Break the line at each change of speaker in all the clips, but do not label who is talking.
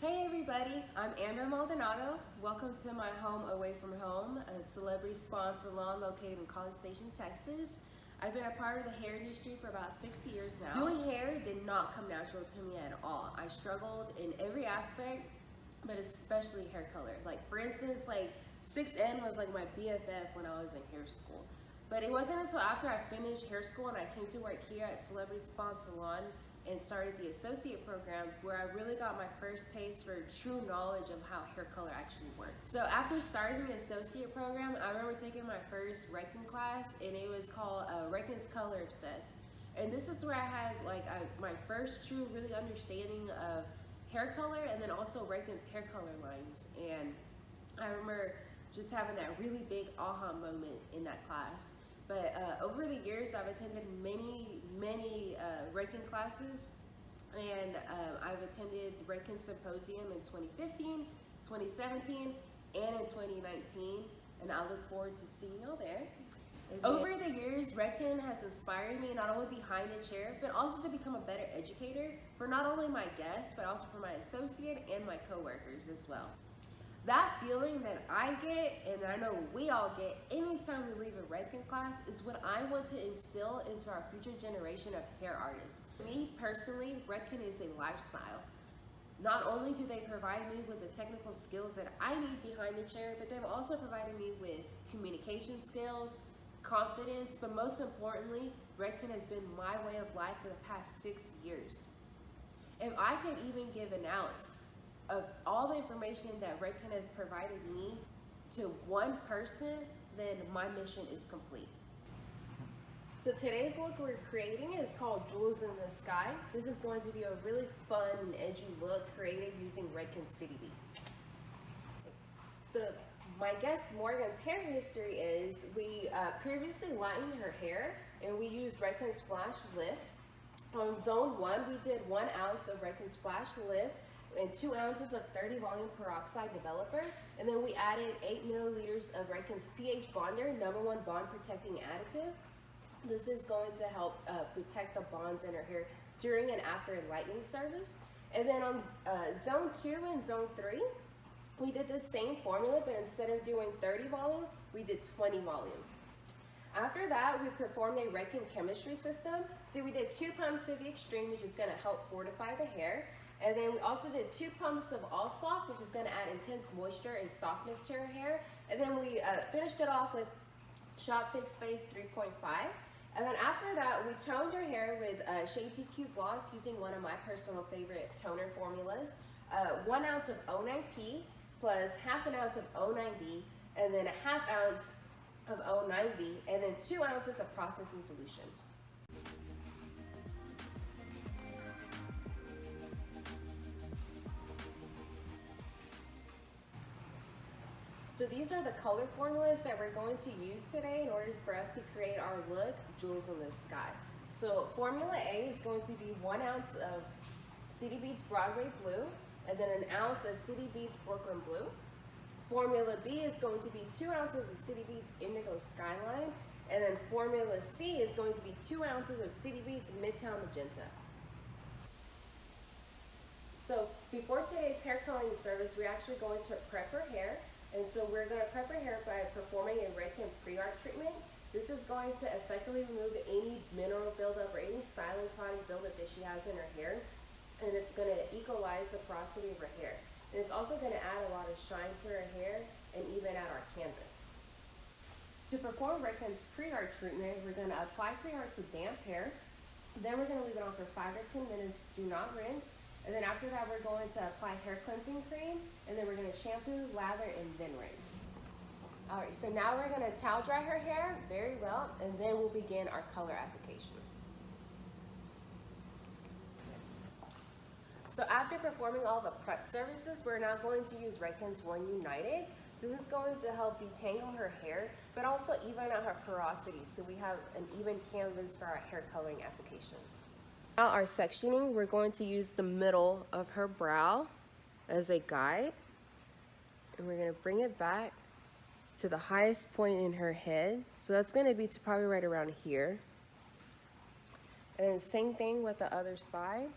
Hey everybody, I'm Maldonado. Welcome to my home away from home, a celebrity spa salon located in College Station, Texas. I've been a part of the hair industry for about 6 years now. Doing hair did not come natural to me at all. I struggled in every aspect, but especially hair color. Like for instance, 6N was like my BFF when I was in hair school. But it wasn't until after I finished hair school and I came to work here at Celebrity Spa Salon and started the associate program where I really got my first taste for true knowledge of how hair color actually works. So after starting the associate program, I remember taking my first Redken class, and it was called Redken's Color Obsessed. And this is where I had my first true really understanding of hair color, and then also Redken's hair color lines. And I remember just having that really big aha moment in that class. But over the years, I've attended many Redken classes, and I've attended Redken Symposium in 2015, 2017, and in 2019, and I look forward to seeing y'all there. Over the years, Redken has inspired me not only behind the chair, but also to become a better educator for not only my guests, but also for my associate and my coworkers as well. That feeling that I get, and I know we all get anytime we leave a Redken class, is what I want to instill into our future generation of hair artists. Me personally, Redken is a lifestyle. Not only do they provide me with the technical skills that I need behind the chair, but they've also provided me with communication skills, confidence, but most importantly, Redken has been my way of life for the past 6 years. If I could even give an ounce of all the information that Redken has provided me to one person, then my mission is complete. So today's look we're creating is called Jewels in the Sky. This is going to be a really fun and edgy look created using Redken City Beats. So my guest Morgan's hair history is we previously lightened her hair and we used Redken's Flash Lift. On zone 1, we did 1 ounce of Redken's Flash Lift and 2 ounces of 30 volume peroxide developer, and then we added 8 milliliters of Redken's pH Bonder, #1 bond protecting additive. This is going to help protect the bonds in her hair during and after lightning service. And then on zone 2 and zone 3, we did the same formula, but instead of doing 30 volume, we did 20 volume. After that, we performed a Redken chemistry system. So we did 2 pumps of the extreme, which is going to help fortify the hair. And then we also did 2 pumps of All Soft, which is going to add intense moisture and softness to her hair. And then we finished it off with Shot Fix Phase 3.5. And then after that, we toned her hair with Shade DQ Gloss using one of my personal favorite toner formulas. 1 ounce of 09P plus half an ounce of 09B, and then a half ounce of 09B, and then 2 ounces of processing solution. So these are the color formulas that we're going to use today in order for us to create our look, Jewels in the Sky. So formula A is going to be 1 ounce of City Beats Broadway Blue, and then 1 ounce of City Beats Brooklyn Blue. Formula B is going to be 2 ounces of City Beats Indigo Skyline, and then formula C is going to be 2 ounces of City Beats Midtown Magenta. So before today's hair coloring service, we're actually going to prep her hair. And so we're going to prep her hair by performing a Redken pre-art treatment. This is going to effectively remove any mineral buildup or any styling product buildup that she has in her hair. And it's going to equalize the porosity of her hair. And it's also going to add a lot of shine to her hair and even at our canvas. To perform Redken's pre-art treatment, we're going to apply pre-art to damp hair. Then we're going to leave it on for 5 or 10 minutes. Do not rinse. And then after that, we're going to apply hair cleansing cream, and then we're going to shampoo, lather, and then rinse. All right, so now we're going to towel dry her hair very well, and then we'll begin our color application. So after performing all the prep services, we're now going to use Redken's One United. This is going to help detangle her hair, but also even out her porosity, so we have an even canvas for our hair coloring application. Now our sectioning, we're going to use the middle of her brow as a guide, and we're going to bring it back to the highest point in her head. So that's going to be to probably right around here. And then same thing with the other side.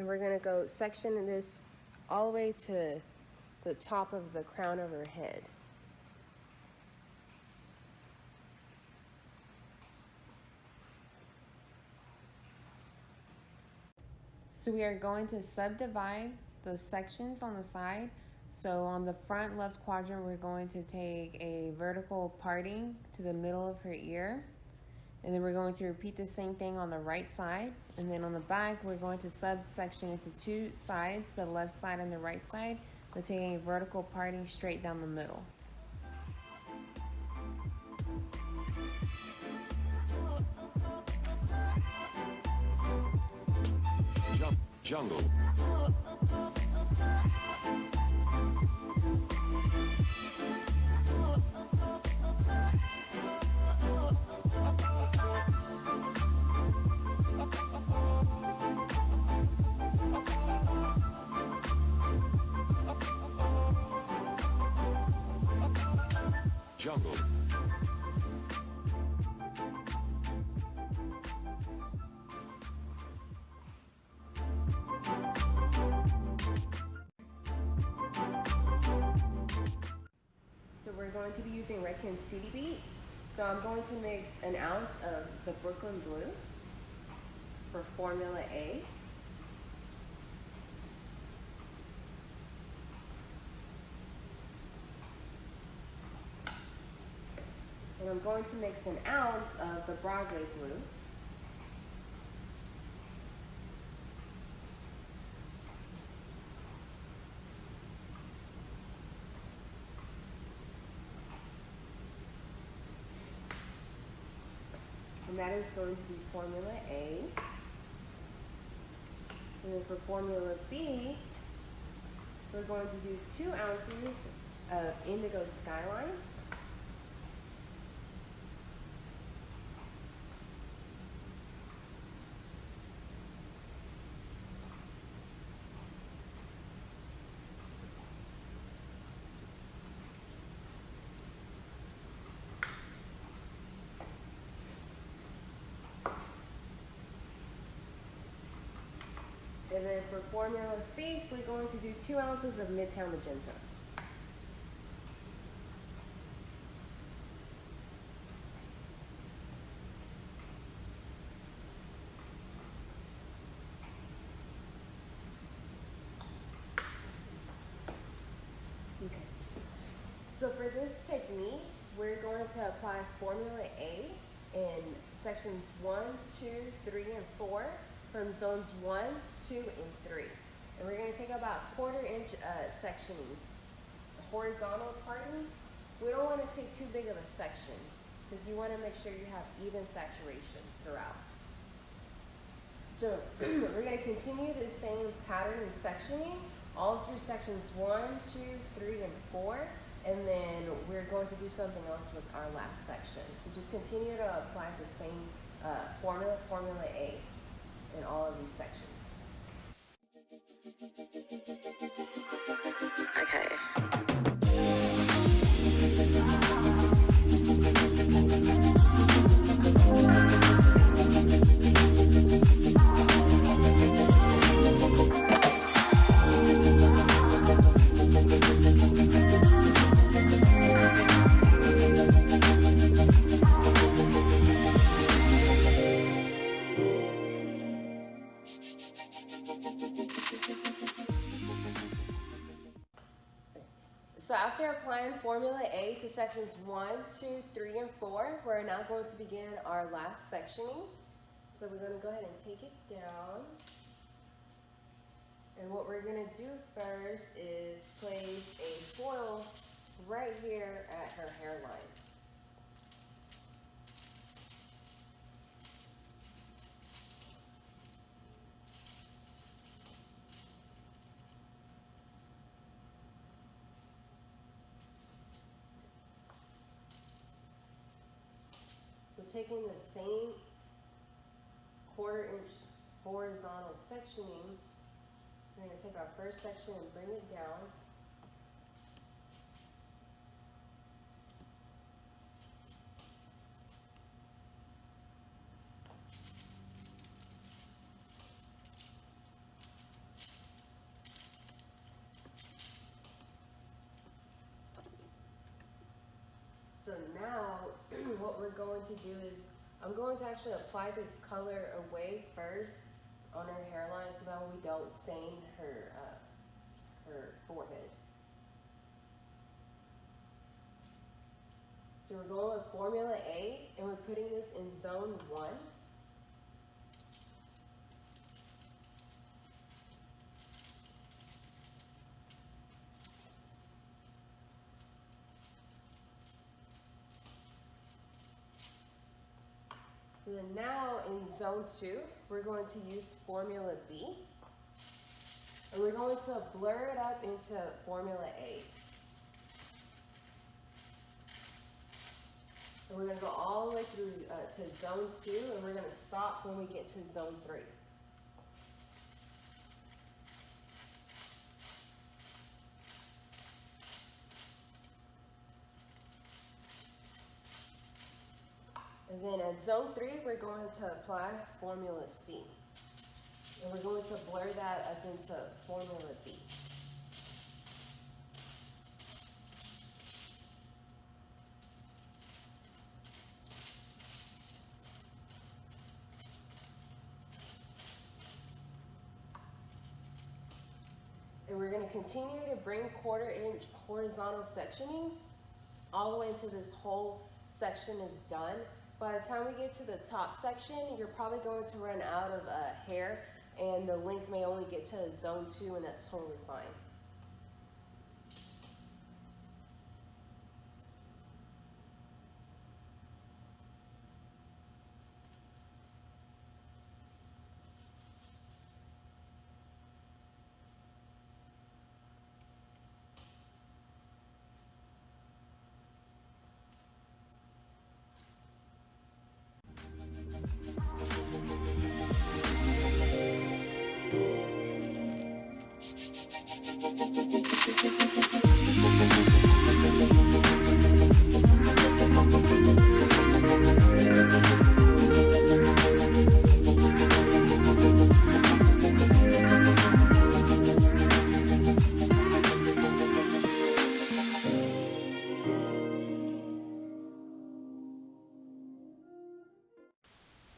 And we're gonna go section this all the way to the top of the crown of her head. So we are going to subdivide the sections on the side. So on the front left quadrant, we're going to take a vertical parting to the middle of her ear. And then we're going to repeat the same thing on the right side. And then on the back, we're going to subsection into two sides, the left side and the right side, but taking a vertical parting straight down the middle.
Jungle. Jungle.
So we're going to be using Redken City Beats. So I'm going to mix an ounce of the Brooklyn Blue for Formula A. And I'm going to mix an ounce of the Broadway Blue. And that is going to be Formula A. And then for Formula B, we're going to do 2 ounces of Indigo Skyline. And then for Formula C, we're going to do 2 ounces of Midtown Magenta. Okay. So for this technique, we're going to apply Formula A in sections 1, 2, 3, and 4 from zones 1, 2, and 3. And we're going to take about 1/4 inch sectionings, horizontal partings. We don't want to take too big of a section because you want to make sure you have even saturation throughout. So we're going to continue the same pattern in sectioning all through sections 1, 2, 3, and 4. And then we're going to do something else with our last section. So just continue to apply the same Formula A in all of these sections.
Okay.
So after applying Formula A to sections 1, 2, 3, and 4, we're now going to begin our last sectioning. So we're going to go ahead and take it down. And what we're going to do first is place a foil right here at her hairline. So taking the same 1/4 inch horizontal sectioning, we're going to take our first section and bring it down. we're going to do is I'm going to actually apply this color away first on her hairline so that we don't stain her forehead. So we're going with Formula A, and we're putting this in zone 1. So then now in zone 2, we're going to use Formula B. And we're going to blur it up into Formula A. And we're going to go all the way through to zone 2, and we're going to stop when we get to zone 3. And then at zone 3, we're going to apply Formula C. And we're going to blur that up into Formula B. And we're going to continue to bring 1/4-inch horizontal sectionings all the way until this whole section is done. By the time we get to the top section, you're probably going to run out of hair, and the length may only get to zone 2, and that's totally fine.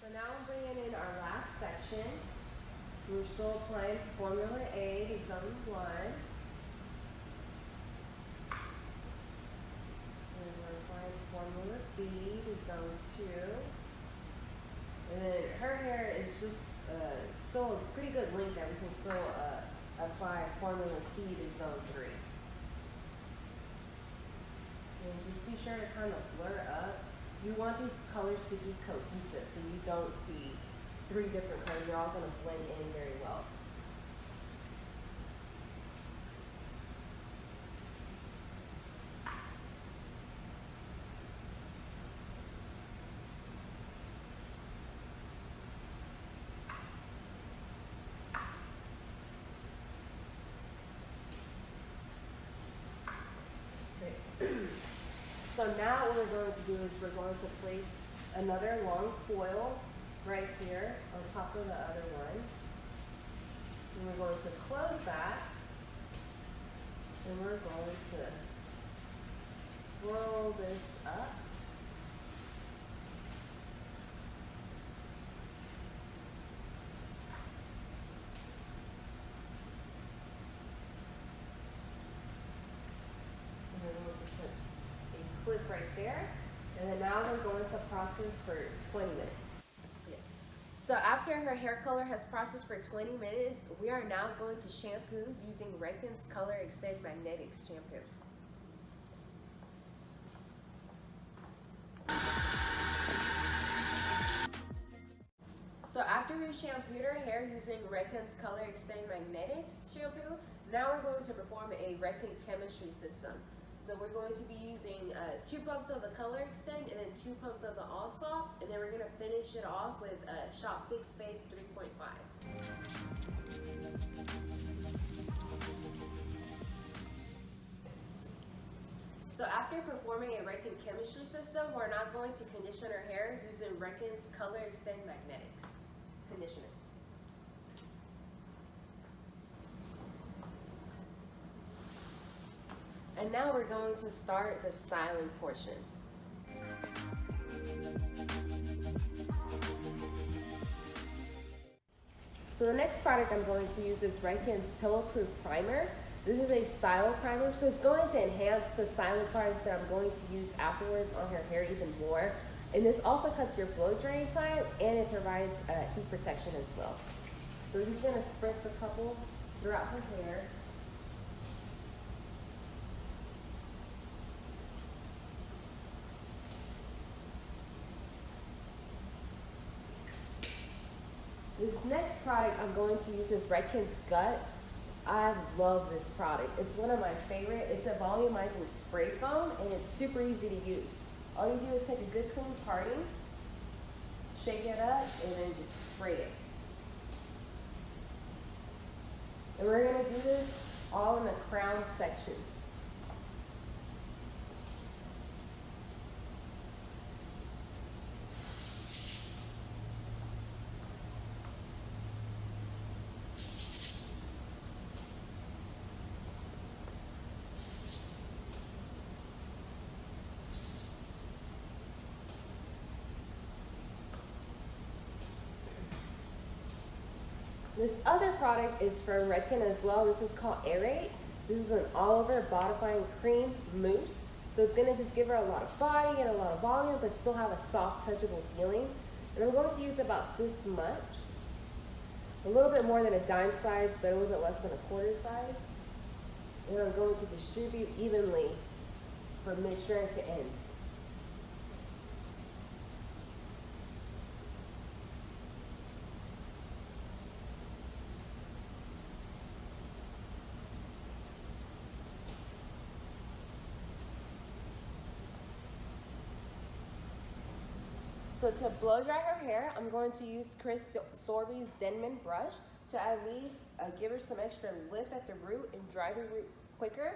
So now I'm bringing in our last section. We're still applying Formula A to zone 1. And we're applying Formula B to zone 2. And then her hair is just still a pretty good length that we can still apply Formula C to zone 3. And just be sure to kind of blur up. You want these colors to be cohesive so you don't see 3 different colors. They're all going to blend in very well. So now what we're going to do is we're going to place another long foil right here on top of the other one. And we're going to close that. And we're going to roll this up. And we're going to put a clip right there. And then now we're going to process for 20 minutes. So after her hair color has processed for 20 minutes, we are now going to shampoo using Redken's Color Extend Magnetics shampoo. So after we shampooed her hair using Redken's Color Extend Magnetics shampoo, now we're going to perform a Redken chemistry system. So we're going to be using 2 pumps of the Color Extend and then 2 pumps of the All Soft, and then we're going to finish it off with Shop Fix Face 3.5. So after performing a Redken chemistry system, we're now going to condition our hair using Redken's Color Extend Magnetics conditioner. And now we're going to start the styling portion. So the next product I'm going to use is Redken's Pillow Proof Primer. This is a stylo primer, so it's going to enhance the stylo parts that I'm going to use afterwards on her hair even more. And this also cuts your blow drying time, and it provides heat protection as well. So we're just going to spritz a couple throughout her hair. This next product I'm going to use is Redken's Gut. I love this product. It's one of my favorite. It's a volumizing spray foam, and it's super easy to use. All you do is take a good clean parting, shake it up, and then just spray it. And we're going to do this all in the crown section. This other product is from Redken as well. This is called Aerate. This is an all-over bodifying cream mousse. So it's going to just give her a lot of body and a lot of volume, but still have a soft, touchable feeling. And I'm going to use about this much. A little bit more than a dime size, but a little bit less than a quarter size. And I'm going to distribute evenly from mid-strand to ends. So to blow dry her hair, I'm going to use Chris Sorby's Denman brush to at least give her some extra lift at the root and dry the root quicker.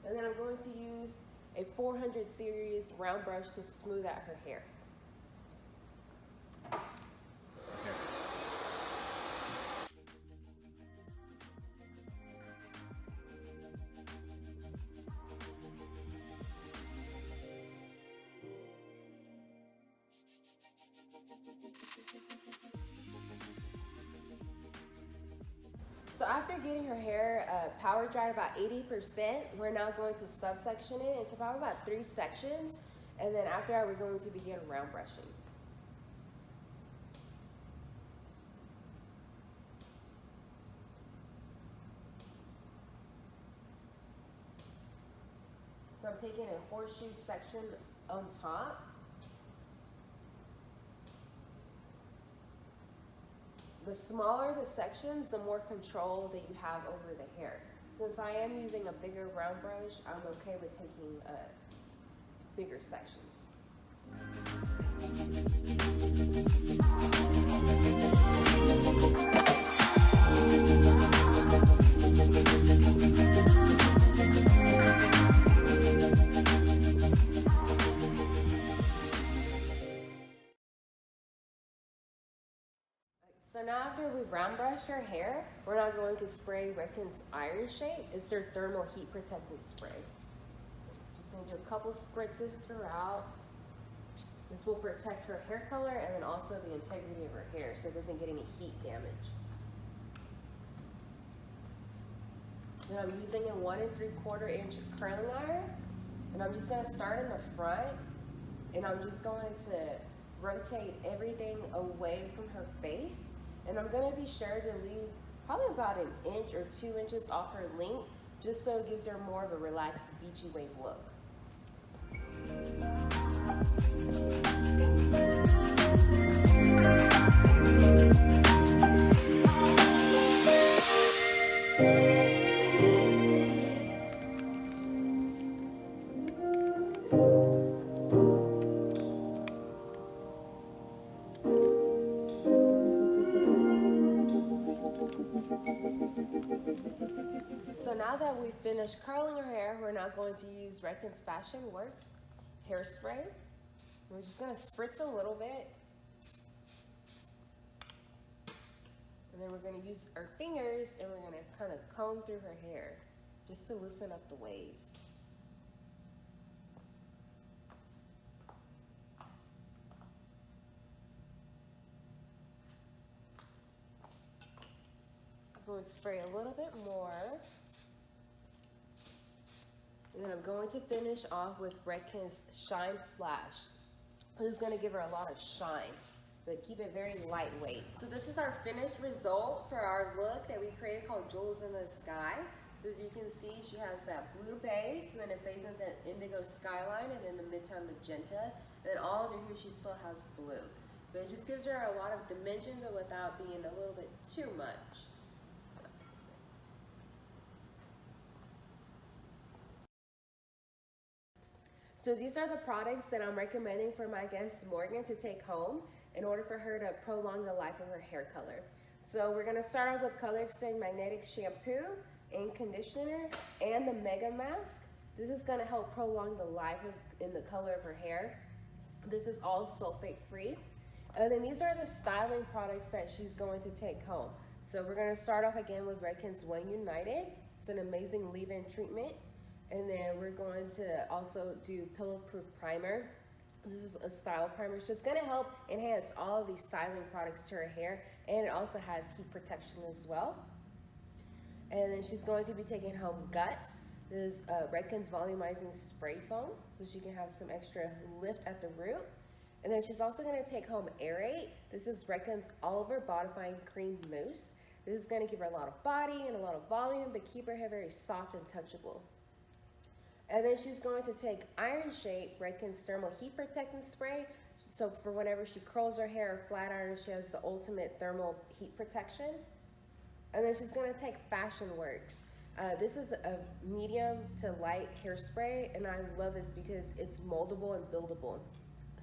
And then I'm going to use a 400 series round brush to smooth out her hair. So after getting her hair power dried about 80%, we're now going to subsection it into probably about 3 sections. And then after that, we're going to begin round brushing. So I'm taking a horseshoe section on top. The smaller the sections, the more control that you have over the hair. Since I am using a bigger round brush, I'm okay with taking bigger sections. So now after we've round brushed her hair, we're now going to spray Redken's Iron Shape. It's her thermal heat protectant spray. So just going to do a couple spritzes throughout. This will protect her hair color and then also the integrity of her hair so it doesn't get any heat damage. Then I'm using a 1 3/4 inch curling iron, and I'm just going to start in the front, and I'm just going to rotate everything away from her face. And I'm going to be sure to leave probably about 1 inch or 2 inches off her length, just so it gives her more of a relaxed beachy wave look. So now that we've finished curling her hair, we're now going to use Redken's Fashion Works hairspray. We're just going to spritz a little bit. And then we're going to use our fingers and we're going to kind of comb through her hair just to loosen up the waves. going to spray a little bit more. And then I'm going to finish off with Redken's Shine Flash. This is going to give her a lot of shine, but keep it very lightweight. So this is our finished result for our look that we created called Jewels in the Sky. So as you can see, she has that blue base, and then it fades into indigo skyline, and then the midtown magenta, and then all under here she still has blue. But it just gives her a lot of dimension, but without being a little bit too much. So these are the products that I'm recommending for my guest Morgan to take home in order for her to prolong the life of her hair color. So we're gonna start off with Color Extend Magnetic Shampoo and Conditioner and the Mega Mask. This is gonna help prolong the life in the color of her hair. This is all sulfate free. And then these are the styling products that she's going to take home. So we're gonna start off again with Redken's When United. It's an amazing leave-in treatment. And then we're going to also do Pillow Proof Primer. This is a style primer, so it's gonna help enhance all of these styling products to her hair, and it also has heat protection as well. And then she's going to be taking home Guts. This is Redken's Volumizing Spray Foam, so she can have some extra lift at the root. And then she's also gonna take home Aerate. This is Redken's Oliver Bodifying Cream Mousse. This is gonna give her a lot of body and a lot of volume, but keep her hair very soft and touchable. And then she's going to take Iron Shape, Redken's Thermal Heat Protectant Spray. So for whenever she curls her hair or flat irons, she has the ultimate thermal heat protection. And then she's gonna take Fashion Works. This is a medium to light hairspray, and I love this because it's moldable and buildable.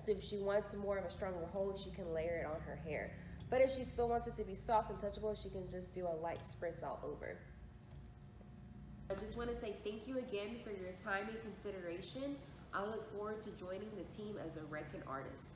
So if she wants more of a stronger hold, she can layer it on her hair. But if she still wants it to be soft and touchable, she can just do a light spritz all over. I just want to say thank you again for your time and consideration. I look forward to joining the team as a Redken artist.